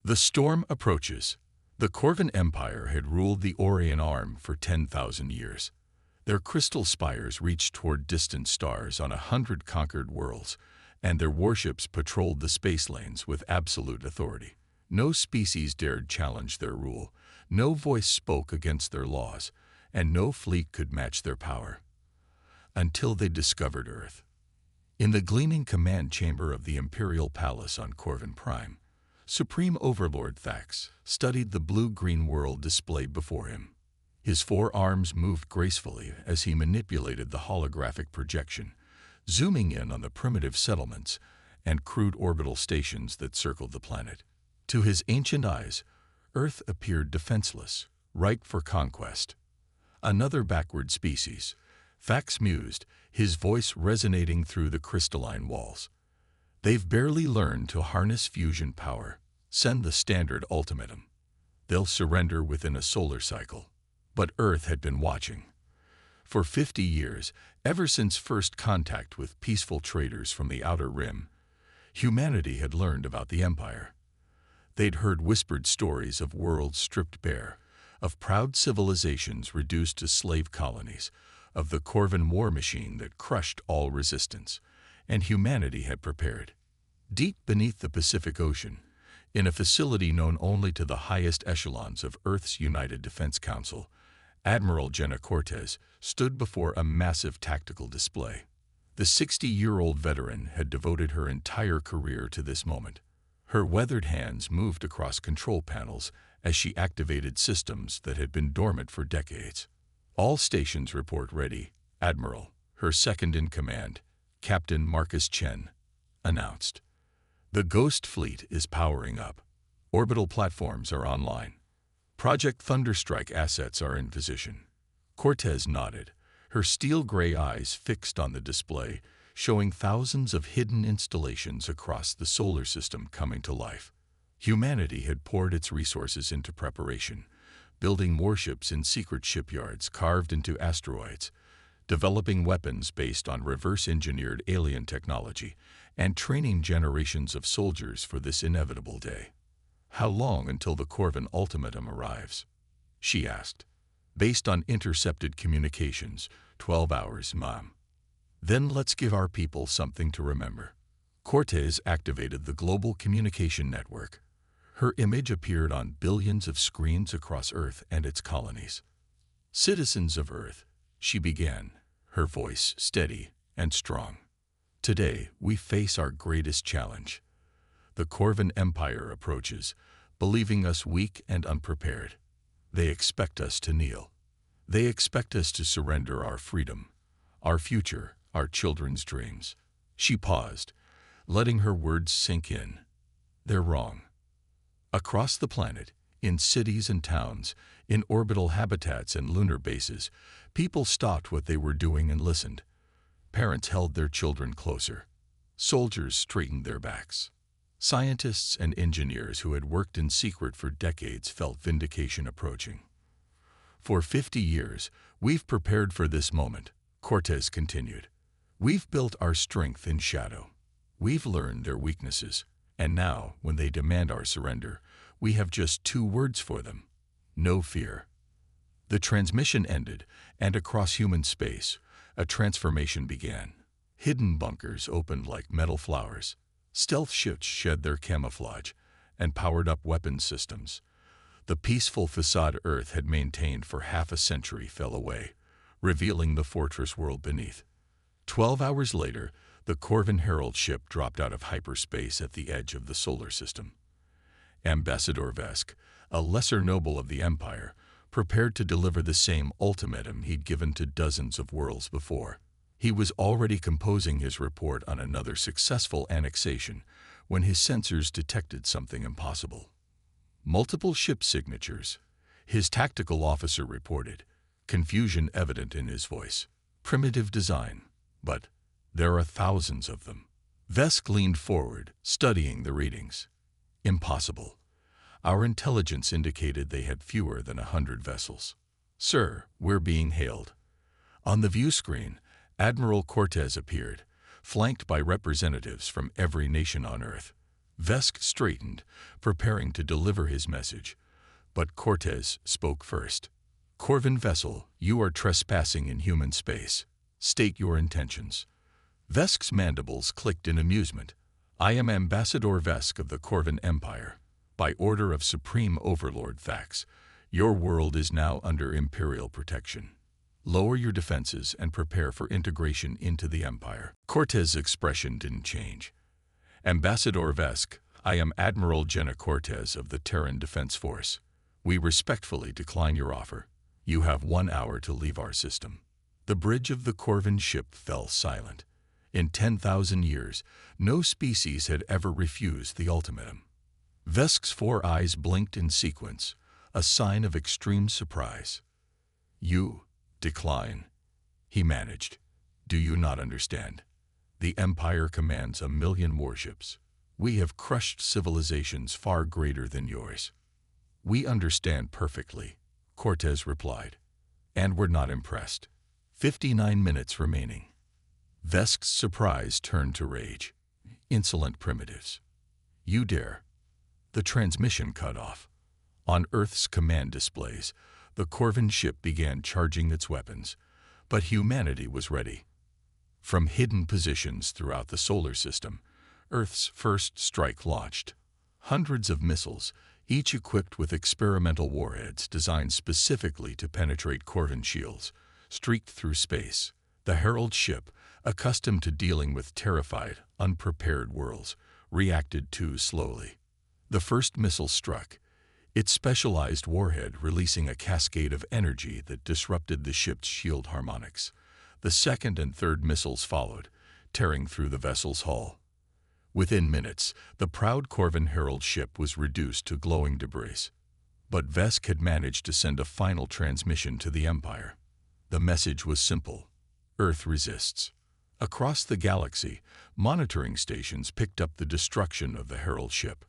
The storm approaches. The Corvan Empire had ruled the Orion Arm for 10,000 years. Their crystal spires reached toward distant stars on 100 conquered worlds, and their warships patrolled the space lanes with absolute authority. No species dared challenge their rule, no voice spoke against their laws, and no fleet could match their power. Until they discovered Earth. In the gleaming command chamber of the Imperial Palace on Corvan Prime, Supreme Overlord Thax studied the blue-green world displayed before him. His four arms moved gracefully as he manipulated the holographic projection, zooming in on the primitive settlements and crude orbital stations that circled the planet. To his ancient eyes, Earth appeared defenseless, ripe for conquest. Another backward species, Thax mused, his voice resonating through the crystalline walls. They've barely learned to harness fusion power. Send the standard ultimatum. They'll surrender within a solar cycle. But Earth had been watching. For 50 years, ever since first contact with peaceful traders from the Outer Rim, humanity had learned about the Empire. They'd heard whispered stories of worlds stripped bare, of proud civilizations reduced to slave colonies, of the Corvan war machine that crushed all resistance, and humanity had prepared. Deep beneath the Pacific Ocean, in a facility known only to the highest echelons of Earth's United Defense Council, Admiral Jenna Cortez stood before a massive tactical display. The 60-year-old veteran had devoted her entire career to this moment. Her weathered hands moved across control panels as she activated systems that had been dormant for decades. All stations report ready, Admiral. Her second-in-command, Captain Marcus Chen, announced. The Ghost Fleet is powering up. Orbital platforms are online. Project Thunderstrike assets are in position. Cortez nodded, her steel-gray eyes fixed on the display, showing thousands of hidden installations across the solar system coming to life. Humanity had poured its resources into preparation, building warships in secret shipyards carved into asteroids, developing weapons based on reverse-engineered alien technology, and training generations of soldiers for this inevitable day. How long until the Corvan ultimatum arrives? She asked. Based on intercepted communications, 12 hours, Mom. Then let's give our people something to remember. Cortez activated the global communication network. Her image appeared on billions of screens across Earth and its colonies. Citizens of Earth, she began, her voice steady and strong. Today, we face our greatest challenge. The Corvan Empire approaches, believing us weak and unprepared. They expect us to kneel. They expect us to surrender our freedom, our future, our children's dreams. She paused, letting her words sink in. They're wrong. Across the planet, in cities and towns, in orbital habitats and lunar bases, people stopped what they were doing and listened. Parents held their children closer. Soldiers straightened their backs. Scientists and engineers who had worked in secret for decades felt vindication approaching. For 50 years, we've prepared for this moment, Cortez continued. We've built our strength in shadow. We've learned their weaknesses, and now, when they demand our surrender, we have just 2 words for them: no fear. The transmission ended, and across human space, a transformation began. Hidden bunkers opened like metal flowers. Stealth ships shed their camouflage and powered up weapons systems. The peaceful facade Earth had maintained for half a century fell away, revealing the fortress world beneath. 12 hours later, the Corvan Herald ship dropped out of hyperspace at the edge of the solar system. Ambassador Vesk, a lesser noble of the Empire, prepared to deliver the same ultimatum he'd given to dozens of worlds before. He was already composing his report on another successful annexation when his sensors detected something impossible. Multiple ship signatures, his tactical officer reported, confusion evident in his voice. Primitive design, but there are thousands of them. Vesk leaned forward, studying the readings. Impossible. Our intelligence indicated they had fewer than 100 vessels. Sir, we're being hailed. On the view screen, Admiral Cortez appeared, flanked by representatives from every nation on Earth. Vesk straightened, preparing to deliver his message, but Cortez spoke first. "Corvin vessel, you are trespassing in human space. State your intentions." Vesk's mandibles clicked in amusement. "I am Ambassador Vesk of the Corvin Empire. By order of Supreme Overlord Thax, your world is now under Imperial protection. Lower your defenses and prepare for integration into the Empire." Cortez's expression didn't change. "Ambassador Vesk, I am Admiral Jenna Cortez of the Terran Defense Force. We respectfully decline your offer. You have 1 hour to leave our system." The bridge of the Corvin ship fell silent. In 10,000 years, no species had ever refused the ultimatum. Vesk's 4 eyes blinked in sequence, a sign of extreme surprise. "You decline," he managed. "Do you not understand? The Empire commands 1,000,000 warships. We have crushed civilizations far greater than yours." "We understand perfectly," Cortez replied, "and we're not impressed." 59 minutes remaining. Vesk's surprise turned to rage. "Insolent primitives. You dare." The transmission cut off. On Earth's command displays, the Corvin ship began charging its weapons, but humanity was ready. From hidden positions throughout the solar system, Earth's first strike launched. Hundreds of missiles, each equipped with experimental warheads designed specifically to penetrate Corvin shields, streaked through space. The Herald ship, accustomed to dealing with terrified, unprepared worlds, reacted too slowly. The first missile struck, its specialized warhead releasing a cascade of energy that disrupted the ship's shield harmonics. The second and third missiles followed, tearing through the vessel's hull. Within minutes, the proud Corvin Herald ship was reduced to glowing debris. But Vesk had managed to send a final transmission to the Empire. The message was simple: Earth resists. Across the galaxy, monitoring stations picked up the destruction of the Herald ship.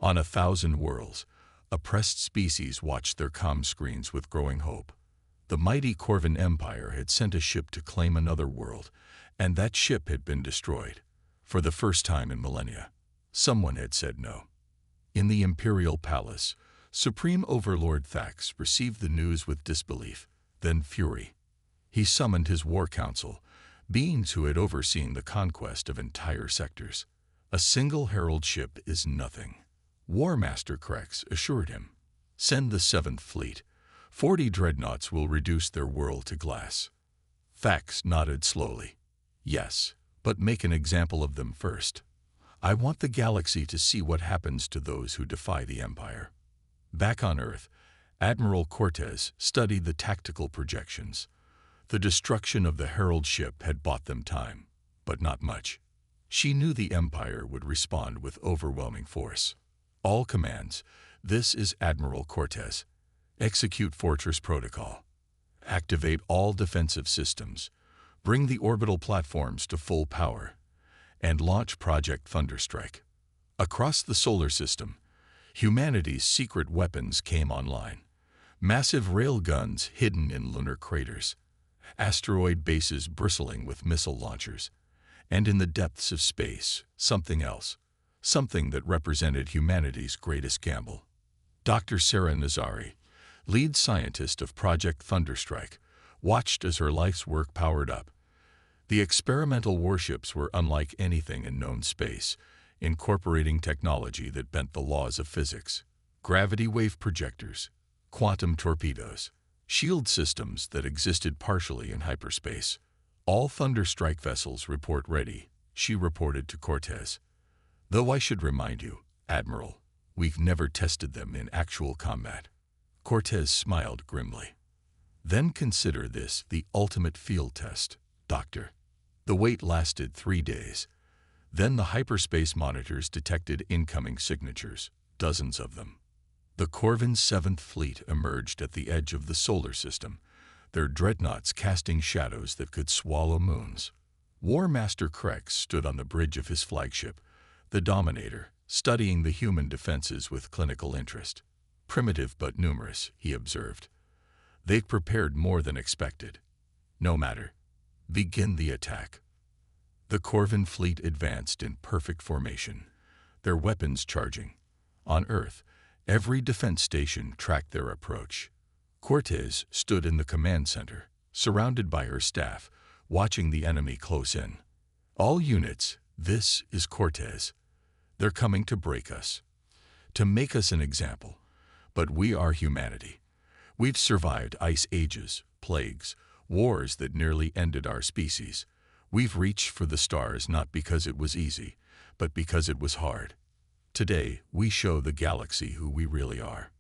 On 1,000 worlds, oppressed species watched their comm screens with growing hope. The mighty Corvin Empire had sent a ship to claim another world, and that ship had been destroyed. For the first time in millennia, someone had said no. In the Imperial Palace, Supreme Overlord Thax received the news with disbelief, then fury. He summoned his war council, beings who had overseen the conquest of entire sectors. "A single Herald ship is nothing," War Master Krex assured him. "Send the 7th Fleet. 40 dreadnoughts will reduce their world to glass." Thax nodded slowly. "Yes, but make an example of them first. I want the galaxy to see what happens to those who defy the Empire." Back on Earth, Admiral Cortez studied the tactical projections. The destruction of the Herald ship had bought them time, but not much. She knew the Empire would respond with overwhelming force. "All commands, this is Admiral Cortez. Execute Fortress Protocol. Activate all defensive systems. Bring the orbital platforms to full power. And launch Project Thunderstrike." Across the solar system, humanity's secret weapons came online. Massive railguns hidden in lunar craters, asteroid bases bristling with missile launchers, and in the depths of space, something else, something that represented humanity's greatest gamble. Dr. Sarah Nazari, lead scientist of Project Thunderstrike, watched as her life's work powered up. The experimental warships were unlike anything in known space, incorporating technology that bent the laws of physics. Gravity wave projectors, quantum torpedoes, shield systems that existed partially in hyperspace. "All Thunderstrike vessels report ready," she reported to Cortez. "Though I should remind you, Admiral, we've never tested them in actual combat." Cortez smiled grimly. "Then consider this the ultimate field test, Doctor." The wait lasted 3 days. Then the hyperspace monitors detected incoming signatures, dozens of them. The Corvin 7th Fleet emerged at the edge of the solar system, their dreadnoughts casting shadows that could swallow moons. War Master Krex stood on the bridge of his flagship, the Dominator, studying the human defenses with clinical interest. "Primitive but numerous," he observed. "They'd prepared more than expected. No matter. Begin the attack." The Corvin fleet advanced in perfect formation. their weapons charging. On Earth, every defense station tracked their approach. Cortez stood in the command center, surrounded by her staff, watching the enemy close in. All units, this is Cortez. They're coming to break us, to make us an example. But we are humanity. We've survived ice ages, plagues, wars that nearly ended our species. We've reached for the stars not because it was easy, but because it was hard. Today, we show the galaxy who we really are.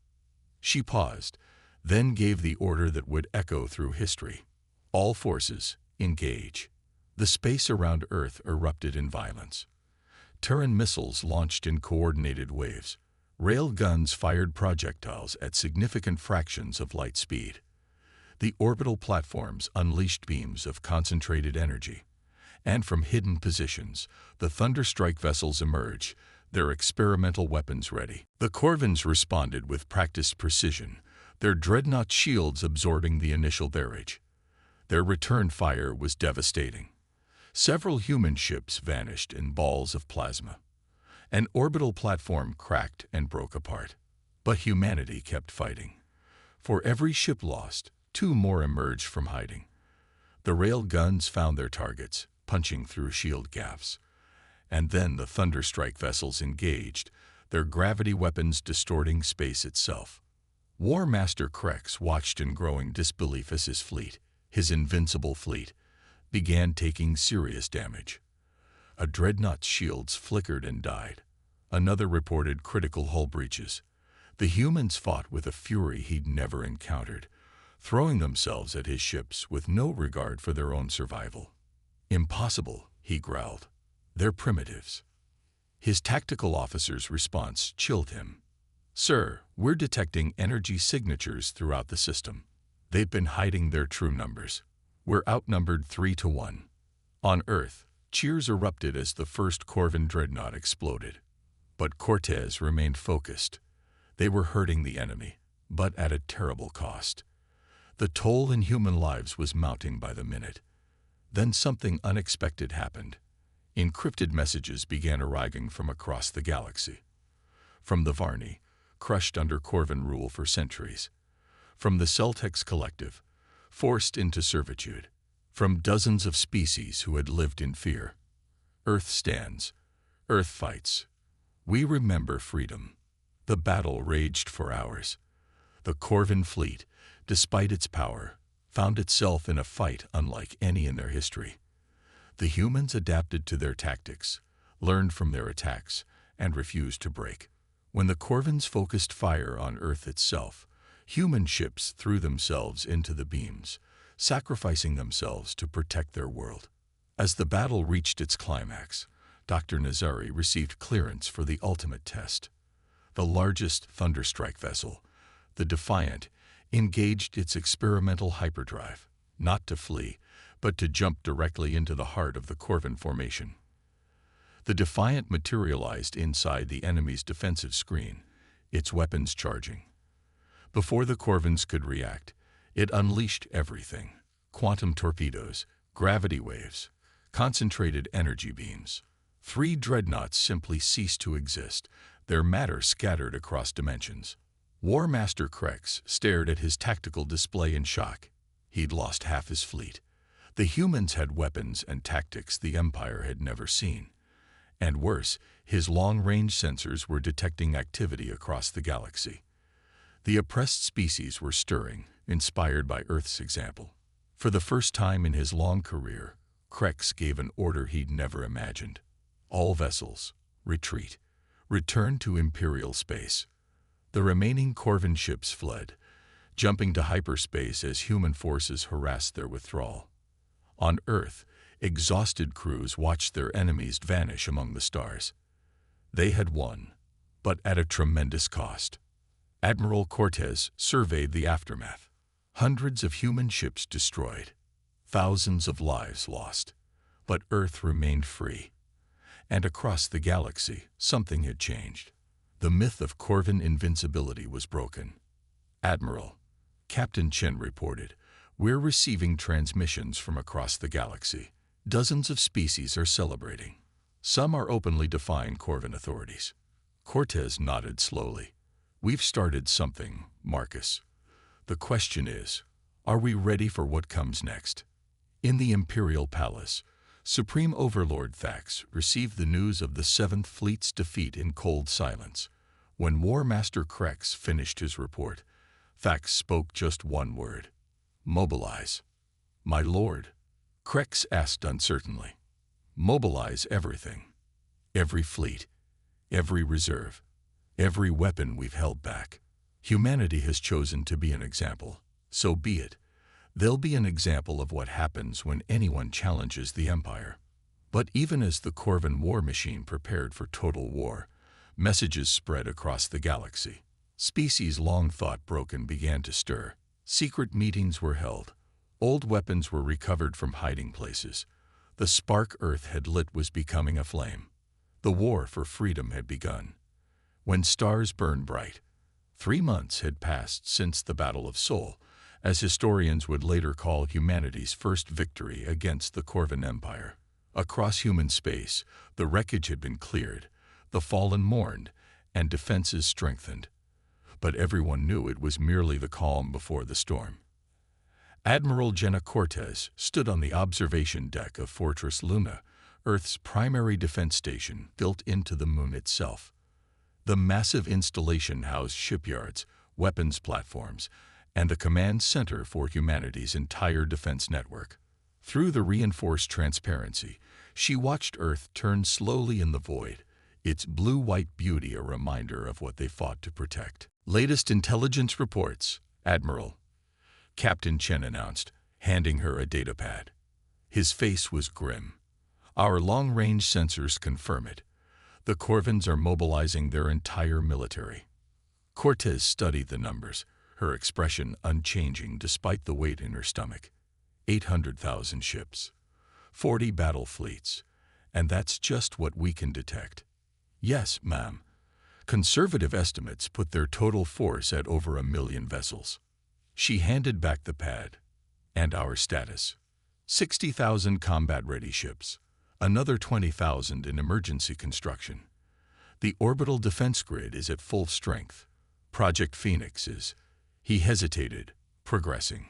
She paused, then gave the order that would echo through history. All forces, engage. The space around Earth erupted in violence. Terran missiles launched in coordinated waves. Rail guns fired projectiles at significant fractions of light speed. The orbital platforms unleashed beams of concentrated energy. And from hidden positions, the Thunderstrike vessels emerged, their experimental weapons ready. The Corvins responded with practiced precision, their dreadnought shields absorbing the initial barrage. Their return fire was devastating. Several human ships vanished in balls of plasma. An orbital platform cracked and broke apart. But humanity kept fighting. For every ship lost, 2 more emerged from hiding. The rail guns found their targets, punching through shield gaps. And then the Thunderstrike vessels engaged, their gravity weapons distorting space itself. War Master Krex watched in growing disbelief as his fleet, his invincible fleet, began taking serious damage. A dreadnought's shields flickered and died. Another reported critical hull breaches. The humans fought with a fury he'd never encountered, throwing themselves at his ships with no regard for their own survival. "Impossible," he growled. "They're primitives." His tactical officer's response chilled him. "Sir, we're detecting energy signatures throughout the system. They've been hiding their true numbers. We're outnumbered 3-1. On Earth, cheers erupted as the first Corvin dreadnought exploded. But Cortez remained focused. They were hurting the enemy, but at a terrible cost. The toll in human lives was mounting by the minute. Then something unexpected happened. Encrypted messages began arriving from across the galaxy. From the Varni, crushed under Corvin rule for centuries. From the Celtex Collective, forced into servitude. From dozens of species who had lived in fear. Earth stands. Earth fights. We remember freedom. The battle raged for hours. The Corvin fleet, despite its power, found itself in a fight unlike any in their history. The humans adapted to their tactics, learned from their attacks, and refused to break. When the Corvins focused fire on Earth itself, human ships threw themselves into the beams, sacrificing themselves to protect their world. As the battle reached its climax, Dr. Nazari received clearance for the ultimate test. The largest Thunderstrike vessel, the Defiant, engaged its experimental hyperdrive, not to flee, but to jump directly into the heart of the Corvin formation. The Defiant materialized inside the enemy's defensive screen, its weapons charging. Before the Corvins could react, it unleashed everything: quantum torpedoes, gravity waves, concentrated energy beams. 3 dreadnoughts simply ceased to exist, their matter scattered across dimensions. War Master Krex stared at his tactical display in shock. He'd lost half his fleet. The humans had weapons and tactics the Empire had never seen. And worse, his long-range sensors were detecting activity across the galaxy. The oppressed species were stirring, inspired by Earth's example. For the first time in his long career, Krex gave an order he'd never imagined. All vessels, retreat. Return to Imperial space. The remaining Corvin ships fled, jumping to hyperspace as human forces harassed their withdrawal. On Earth, exhausted crews watched their enemies vanish among the stars. They had won, but at a tremendous cost. Admiral Cortez surveyed the aftermath. Hundreds of human ships destroyed, thousands of lives lost. But Earth remained free. And across the galaxy, something had changed. The myth of Corvin invincibility was broken. "Admiral," Captain Chen reported, "we're receiving transmissions from across the galaxy. Dozens of species are celebrating. Some are openly defying Corvan authorities. Cortez nodded slowly. We've started something, Marcus. The question is, are we ready for what comes next? In the Imperial Palace, Supreme Overlord Thax received the news of the Seventh Fleet's defeat in cold silence. When War Master Krex finished his report, Thax spoke just one word: mobilize. My lord, Krex asked uncertainly. Mobilize everything. Every fleet, every reserve, every weapon we've held back. Humanity has chosen to be an example. So be it. They'll be an example of what happens when anyone challenges the Empire. But even as the Corvan war machine prepared for total war, messages spread across the galaxy. Species long thought broken began to stir. Secret meetings were held. Old weapons were recovered from hiding places. The spark Earth had lit was becoming a flame. The war for freedom had begun. When stars burned bright, 3 months had passed since the Battle of Sol, as historians would later call humanity's first victory against the Corvan Empire. Across human space, the wreckage had been cleared, the fallen mourned, and defenses strengthened. But everyone knew it was merely the calm before the storm. Admiral Jenna Cortez stood on the observation deck of Fortress Luna, Earth's primary defense station built into the moon itself. The massive installation housed shipyards, weapons platforms, and the command center for humanity's entire defense network. Through the reinforced transparency, she watched Earth turn slowly in the void, its blue-white beauty a reminder of what they fought to protect. Latest intelligence reports, Admiral, Captain Chen announced, handing her a datapad. His face was grim. Our long-range sensors confirm it. The Corvans are mobilizing their entire military. Cortez studied the numbers, her expression unchanging despite the weight in her stomach. 800,000 ships, 40 battle fleets, and that's just what we can detect. Yes, ma'am. Conservative estimates put their total force at over 1 million vessels. She handed back the pad. And our status: 60,000 combat-ready ships, another 20,000 in emergency construction. The orbital defense grid is at full strength. Project Phoenix is, he hesitated, progressing.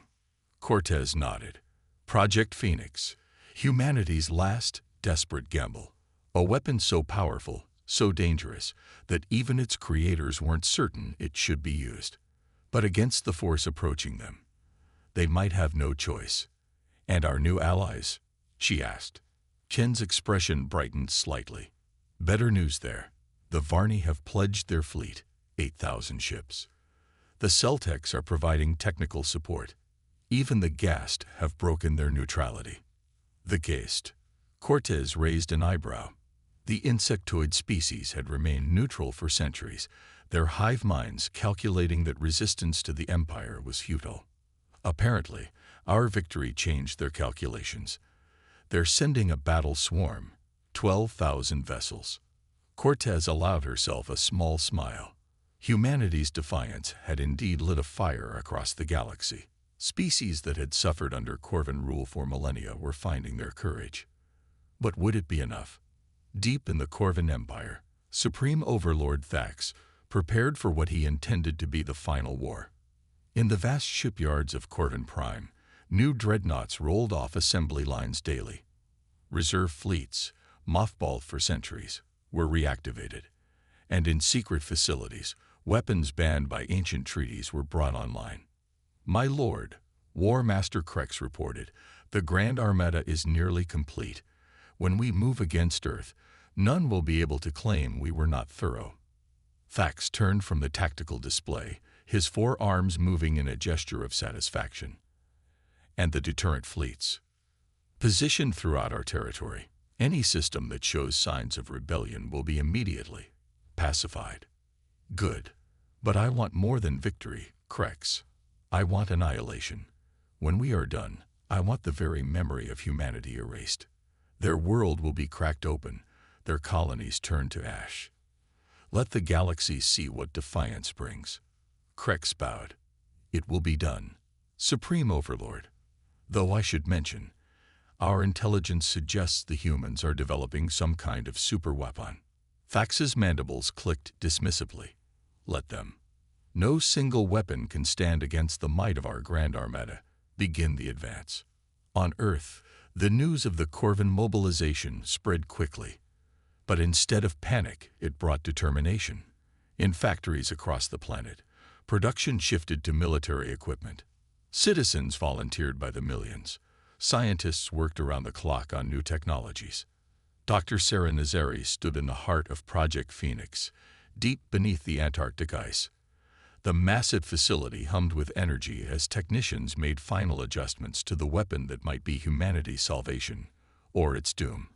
Cortez nodded. Project Phoenix, humanity's last desperate gamble. A weapon so powerful, so dangerous, that even its creators weren't certain it should be used. But against the force approaching them, they might have no choice. And our new allies? She asked. Chen's expression brightened slightly. Better news there. The Varni have pledged their fleet, 8,000 ships. The Celtics are providing technical support. Even the Gast have broken their neutrality. The Gast. Cortez raised an eyebrow. The insectoid species had remained neutral for centuries, their hive minds calculating that resistance to the Empire was futile. Apparently, our victory changed their calculations. They're sending a battle swarm, 12,000 vessels. Cortez allowed herself a small smile. Humanity's defiance had indeed lit a fire across the galaxy. Species that had suffered under Corvan rule for millennia were finding their courage. But would it be enough? Deep in the Corvan Empire, Supreme Overlord Thax prepared for what he intended to be the final war. In the vast shipyards of Corvan Prime, new dreadnoughts rolled off assembly lines daily. Reserve fleets, mothballed for centuries, were reactivated. And in secret facilities, weapons banned by ancient treaties were brought online. My lord, War Master Krex reported, the Grand Armada is nearly complete. When we move against Earth, none will be able to claim we were not thorough. Thax turned from the tactical display, his 4 arms moving in a gesture of satisfaction. And the deterrent fleets. Positioned throughout our territory, any system that shows signs of rebellion will be immediately pacified. Good. But I want more than victory, Krex. I want annihilation. When we are done, I want the very memory of humanity erased. Their world will be cracked open, their colonies turned to ash. Let the galaxy see what defiance brings. Krex bowed. It will be done, Supreme Overlord. Though I should mention, Our intelligence suggests the humans are developing some kind of superweapon. Thax's mandibles clicked dismissively. Let them. No single weapon can stand against the might of our Grand Armada. Begin the advance. On Earth, the news of the Corvin mobilization spread quickly. But instead of panic, it brought determination. In factories across the planet, production shifted to military equipment. Citizens volunteered by the millions. Scientists worked around the clock on new technologies. Dr. Sarah Nazari stood in the heart of Project Phoenix, deep beneath the Antarctic ice. The massive facility hummed with energy as technicians made final adjustments to the weapon that might be humanity's salvation, or its doom.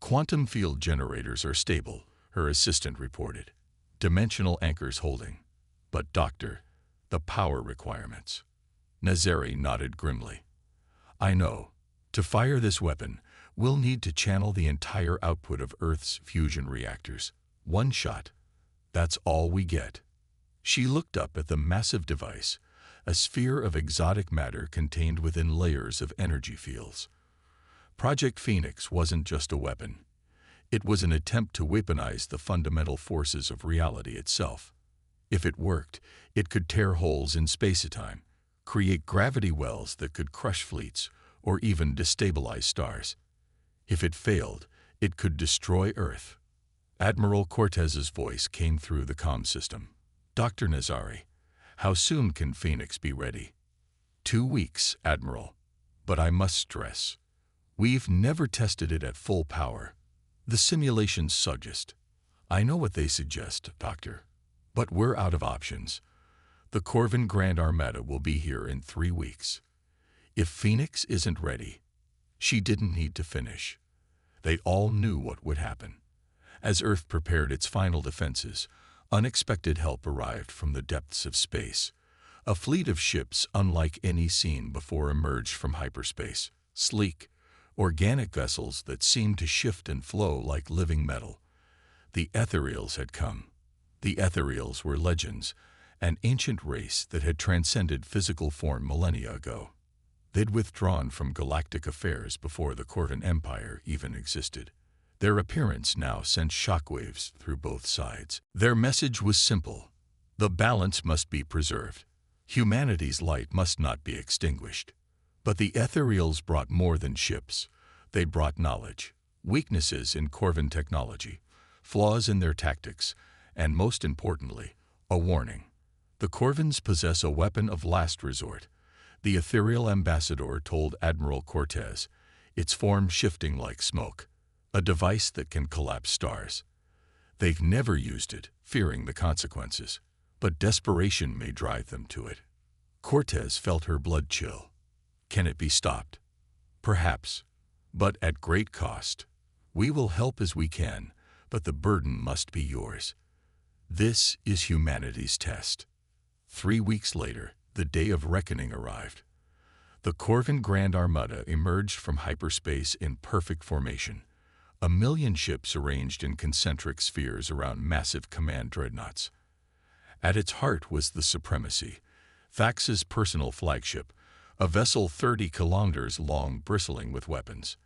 Quantum field generators are stable, her assistant reported. Dimensional anchors holding. But doctor, the power requirements. Nazari nodded grimly. I know. To fire this weapon, we'll need to channel the entire output of Earth's fusion reactors. One shot. That's all we get. She looked up at the massive device, a sphere of exotic matter contained within layers of energy fields. Project Phoenix wasn't just a weapon. It was an attempt to weaponize the fundamental forces of reality itself. If it worked, it could tear holes in space-time, create gravity wells that could crush fleets or even destabilize stars. If it failed, it could destroy Earth. Admiral Cortez's voice came through the comm system. Dr. Nazari, how soon can Phoenix be ready? 2 weeks, Admiral. But I must stress, we've never tested it at full power. The simulations suggest. I know what they suggest, Doctor. But we're out of options. The Corvin Grand Armada will be here in 3 weeks. If Phoenix isn't ready, she didn't need to finish. They all knew what would happen. As Earth prepared its final defenses, unexpected help arrived from the depths of space. A fleet of ships unlike any seen before emerged from hyperspace. Sleek, organic vessels that seemed to shift and flow like living metal. The Ethereals had come. The Ethereals were legends, an ancient race that had transcended physical form millennia ago. They'd withdrawn from galactic affairs before the Corvin Empire even existed. Their appearance now sent shockwaves through both sides. Their message was simple. The balance must be preserved. Humanity's light must not be extinguished. But the Ethereals brought more than ships. They brought knowledge, weaknesses in Corvin technology, flaws in their tactics, and most importantly, a warning. The Corvins possess a weapon of last resort. The ethereal ambassador told Admiral Cortez, its form shifting like smoke, a device that can collapse stars. They've never used it, fearing the consequences, but desperation may drive them to it. Cortez felt her blood chill. Can it be stopped? Perhaps, but at great cost. We will help as we can, but the burden must be yours. This is humanity's test. 3 weeks later, the day of reckoning arrived. The Corvin Grand Armada emerged from hyperspace in perfect formation. 1 million ships arranged in concentric spheres around massive command dreadnoughts. At its heart was the Supremacy, Thax's personal flagship, a vessel 30 kilometers long bristling with weapons.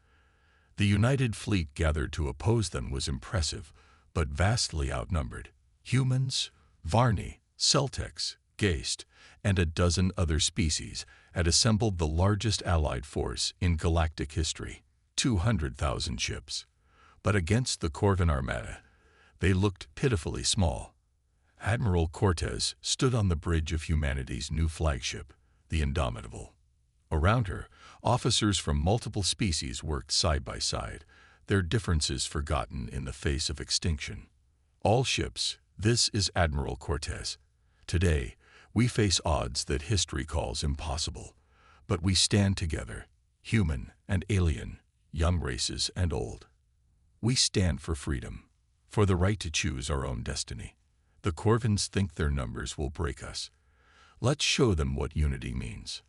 The united fleet gathered to oppose them was impressive, but vastly outnumbered. Humans, Varni, Celtex, Geist, and a dozen other species had assembled the largest allied force in galactic history, 200,000 ships. But against the Corvin Armada, they looked pitifully small. Admiral Cortez stood on the bridge of humanity's new flagship, the Indomitable. Around her, officers from multiple species worked side by side, their differences forgotten in the face of extinction. All ships, this is Admiral Cortez. Today, we face odds that history calls impossible, but we stand together, human and alien, young races and old. We stand for freedom, for the right to choose our own destiny. The Corvins think their numbers will break us. Let's show them what unity means.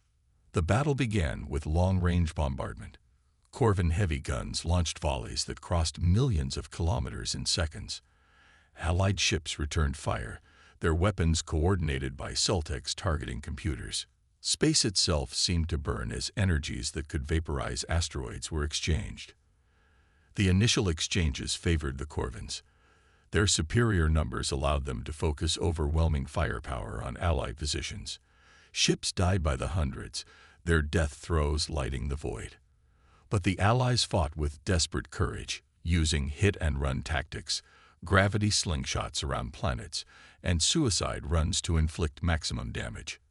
The battle began with long-range bombardment. Corvin heavy guns launched volleys that crossed millions of kilometers in seconds. Allied ships returned fire, their weapons coordinated by Celtex targeting computers. Space itself seemed to burn as energies that could vaporize asteroids were exchanged. The initial exchanges favored the Corvins. Their superior numbers allowed them to focus overwhelming firepower on Allied positions. Ships died by the hundreds, their death throes lighting the void. But the Allies fought with desperate courage, using hit-and-run tactics, gravity slingshots around planets, and suicide runs to inflict maximum damage.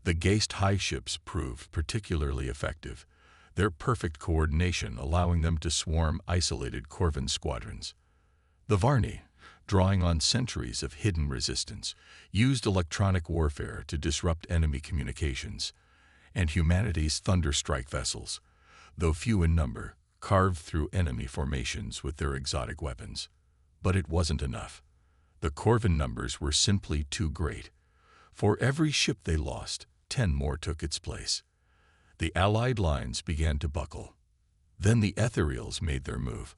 The Geist High ships proved particularly effective, their perfect coordination allowing them to swarm isolated Corvin squadrons. The Varni, drawing on centuries of hidden resistance, used electronic warfare to disrupt enemy communications, and humanity's Thunderstrike vessels, though few in number, carved through enemy formations with their exotic weapons. But it wasn't enough. The Corvin numbers were simply too great. For every ship they lost, 10 more took its place. The Allied lines began to buckle. Then the Ethereals made their move.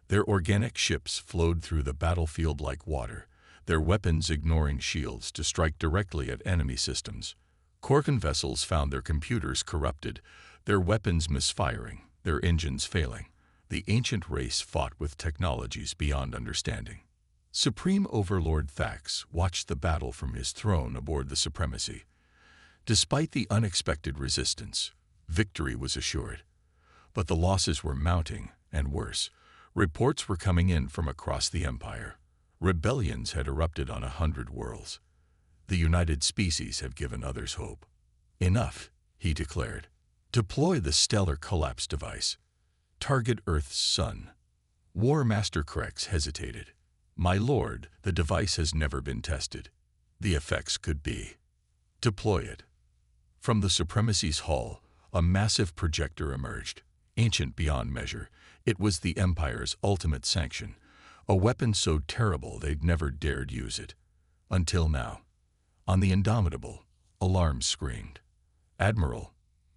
Their organic ships flowed through the battlefield like water, their weapons ignoring shields to strike directly at enemy systems. Corvin vessels found their computers corrupted, their weapons misfiring, their engines failing. The ancient race fought with technologies beyond understanding. Supreme Overlord Thax watched the battle from his throne aboard the Supremacy. Despite the unexpected resistance, victory was assured. But the losses were mounting, and worse. Reports were coming in from across the Empire. Rebellions had erupted on 100 worlds. The United Species have given others hope. Enough, he declared. Deploy the Stellar Collapse device. Target Earth's sun. War Master Krex hesitated. My lord, the device has never been tested. The effects could be. Deploy it. From the Supremacy's hull, a massive projector emerged. Ancient beyond measure, it was the Empire's ultimate sanction, a weapon so terrible they'd never dared use it. Until now. On the Indomitable, alarms screamed. Admiral,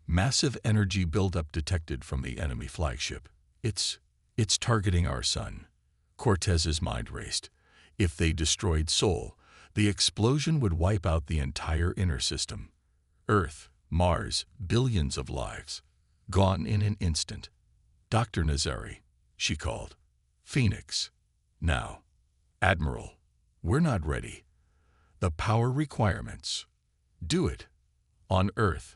massive energy buildup detected from the enemy flagship. It's targeting our sun. Cortez's mind raced. If they destroyed Sol, the explosion would wipe out the entire inner system. Earth, Mars, billions of lives. Gone in an instant. Dr. Nazari, she called. Phoenix. Now. Admiral, we're not ready. The power requirements. Do it. On Earth,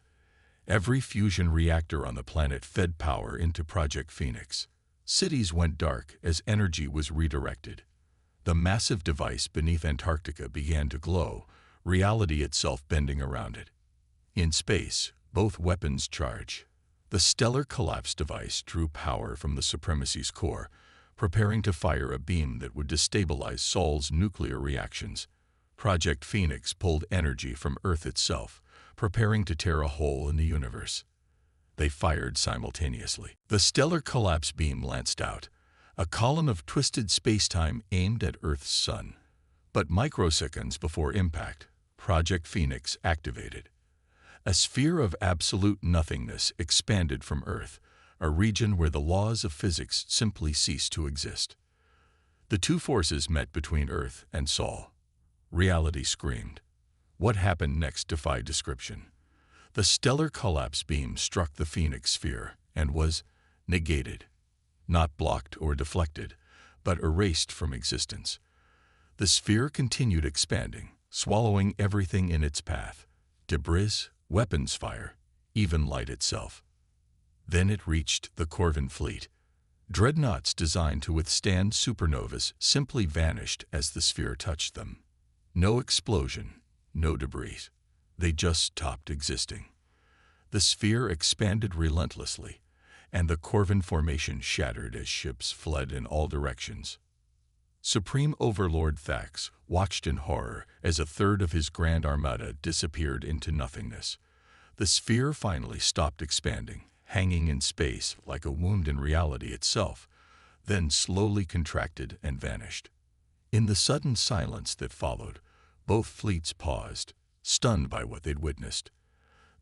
every fusion reactor on the planet fed power into Project Phoenix. Cities went dark as energy was redirected. The massive device beneath Antarctica began to glow, reality itself bending around it. In space, both weapons charge. The Stellar Collapse device drew power from the Supremacy's core, preparing to fire a beam that would destabilize Sol's nuclear reactions. Project Phoenix pulled energy from Earth itself, preparing to tear a hole in the universe. They fired simultaneously. The Stellar Collapse beam lanced out, a column of twisted space-time aimed at Earth's sun. But microseconds before impact, Project Phoenix activated. A sphere of absolute nothingness expanded from Earth, a region where the laws of physics simply ceased to exist. The two forces met between Earth and Sol. Reality screamed. What happened next defied description. The Stellar Collapse beam struck the Phoenix sphere and was negated. Not blocked or deflected, but erased from existence. The sphere continued expanding, swallowing everything in its path. Debris, weapons fire, even light itself. Then it reached the Corvin fleet. Dreadnoughts designed to withstand supernovas simply vanished as the sphere touched them. No explosion, no debris. They just stopped existing. The sphere expanded relentlessly, and the Corvin formation shattered as ships fled in all directions. Supreme Overlord Thax watched in horror as a third of his Grand Armada disappeared into nothingness. The sphere finally stopped expanding, hanging in space like a wound in reality itself, then slowly contracted and vanished. In the sudden silence that followed, both fleets paused, stunned by what they'd witnessed.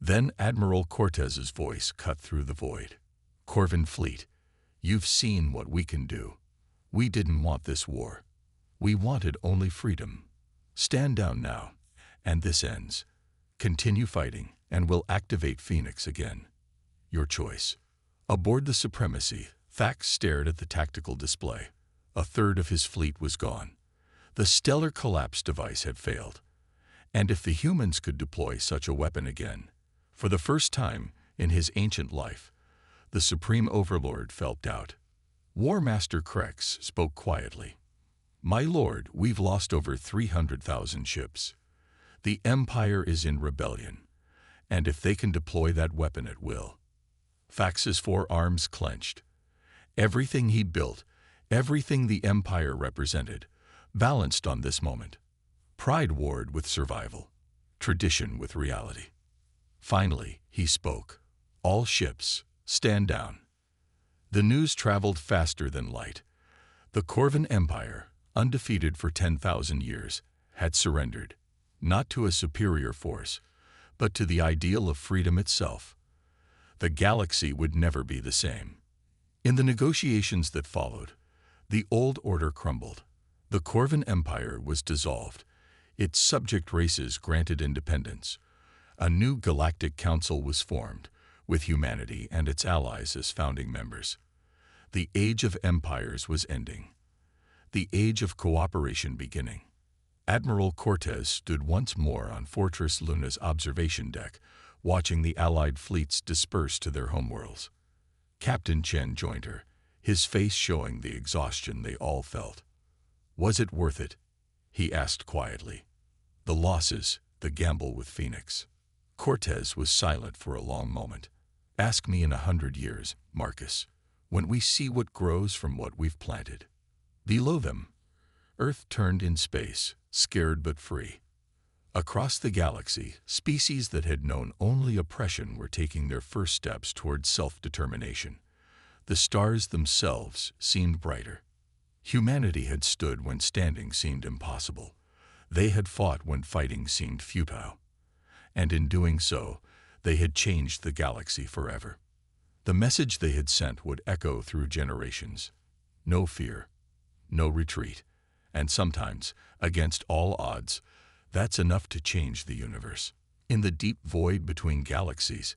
Then Admiral Cortez's voice cut through the void. Corvin Fleet, you've seen what we can do. We didn't want this war. We wanted only freedom. Stand down now, and this ends. Continue fighting, and we'll activate Phoenix again. Your choice. Aboard the Supremacy, Thax stared at the tactical display. A third of his fleet was gone. The stellar collapse device had failed. And if the humans could deploy such a weapon again, for the first time in his ancient life, the Supreme Overlord felt doubt. War Master Krex spoke quietly. My lord, we've lost over 300,000 ships. The Empire is in rebellion, and if they can deploy that weapon at will. Thax's forearms clenched. Everything he built, everything the Empire represented, balanced on this moment. Pride warred with survival, tradition with reality. Finally, he spoke. All ships, stand down. The news traveled faster than light. The Corvan Empire, undefeated for 10,000 years, had surrendered, not to a superior force, but to the ideal of freedom itself. The galaxy would never be the same. In the negotiations that followed, the old order crumbled. The Corvan Empire was dissolved. Its subject races granted independence. A new galactic council was formed, with humanity and its allies as founding members. The Age of Empires was ending. The Age of Cooperation beginning. Admiral Cortez stood once more on Fortress Luna's observation deck, watching the Allied fleets disperse to their homeworlds. Captain Chen joined her, his face showing the exhaustion they all felt. Was it worth it? He asked quietly. The losses, the gamble with Phoenix. Cortez was silent for a long moment. Ask me in 100 years, Marcus, when we see what grows from what we've planted. Below them, Earth turned in space, scared but free. Across the galaxy, species that had known only oppression were taking their first steps toward self-determination. The stars themselves seemed brighter. Humanity had stood when standing seemed impossible. They had fought when fighting seemed futile. And in doing so, they had changed the galaxy forever. The message they had sent would echo through generations. No fear, no retreat, and sometimes, against all odds, that's enough to change the universe. In the deep void between galaxies,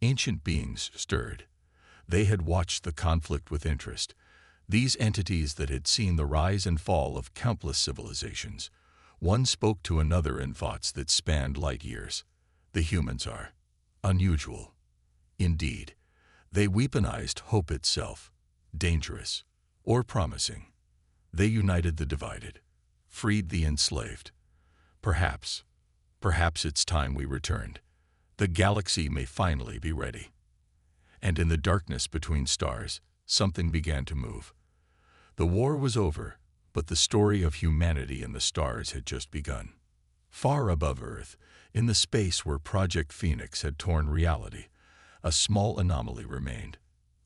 ancient beings stirred. They had watched the conflict with interest. These entities that had seen the rise and fall of countless civilizations. One spoke to another in thoughts that spanned light years. The humans are unusual. Indeed, they weaponized hope itself, dangerous or promising. They united the divided, freed the enslaved. Perhaps it's time we returned. The galaxy may finally be ready. And in the darkness between stars, something began to move. The war was over, but the story of humanity in the stars had just begun. Far above Earth, in the space where Project Phoenix had torn reality, a small anomaly remained.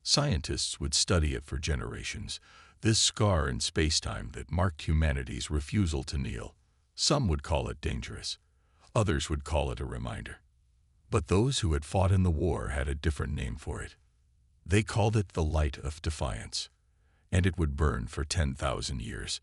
Scientists would study it for generations, this scar in space-time that marked humanity's refusal to kneel. Some would call it dangerous. Others would call it a reminder. But those who had fought in the war had a different name for it. They called it the light of defiance, and it would burn for 10,000 years.